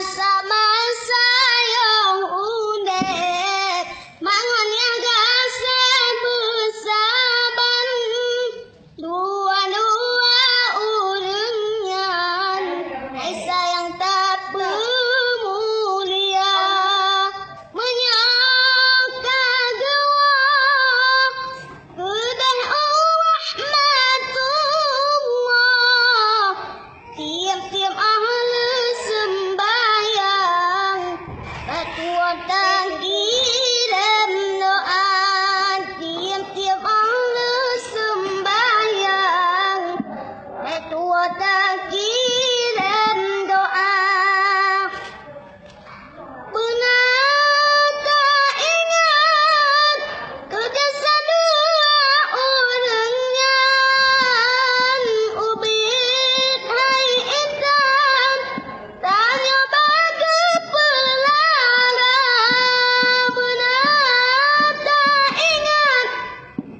Masa-masa yang unik, mangannya gasan bersaban, dua-dua urangnya, sayang tak pemulia, menyangka gewa, kedah rahmatullah, tiap-tiap ahli sembahyang, ketua kirim doa, tiap-tiap ahli sembahyang, ketua kirim doa. Benar tak ingat kerja dua orangnya, ubit hai intan, tanya bagi pelara. Benar tak ingat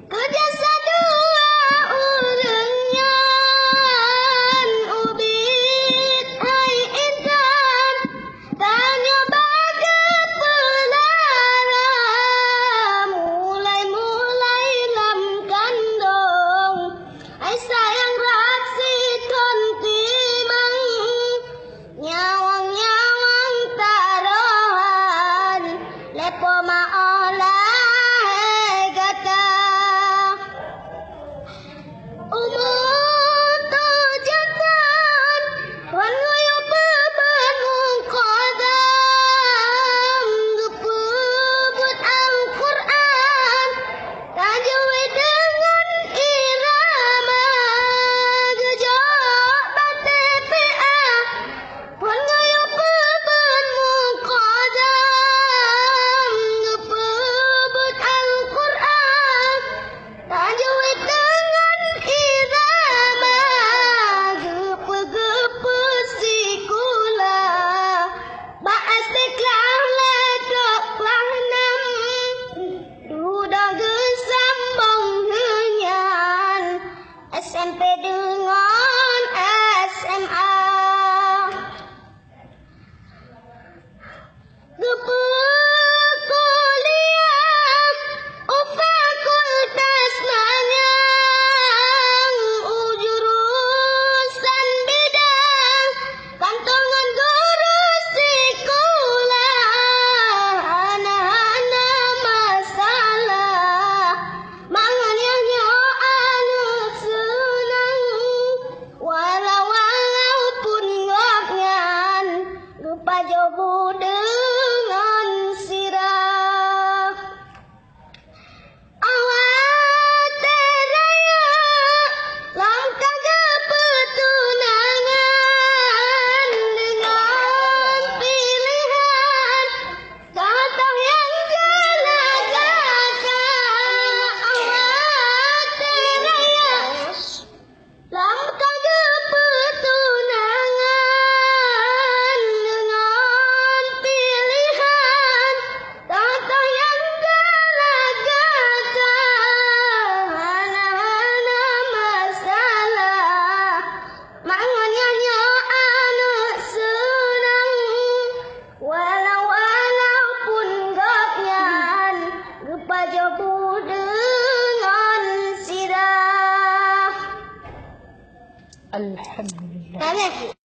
kerja dua orangnya, ubit hai intan, tanya bagi pelara. Mulai-mulai lam kandung, ai sayang raksi kontimang, nyawang-nyawang taruhan, lepo maolah gata. Umur tujuan, wan ngoyo beban mengkodam, gepebut Al-Quran, tajwid dengan irama, gejok BTPA, wan ngoyo beban mengkodam, gepebut Al-Quran, tajwid dengan irama, gepe-gepe sikula, baas teklah ledoklah nam, duda gesambung henyan, SMP dengan SMA. Gepe kuliah, fakultas manyang, jurusan bidang, kantongan guru sekolah, anak-anak masalah, mangannya anu senang, walau-walaupun ngoknyan, lupa jobu dengan sirah. Awak teraya langkah kepetunangan, dengan pilihan kata yang gala-gala. Awak teraya langkah kepetunangan, dengan pilihan kata yang gala-gala. Anak-anak masalah, mangannya anak senang, walau-walaupun goknyan, lupa jobu dengan sirah. Alhamdulillah.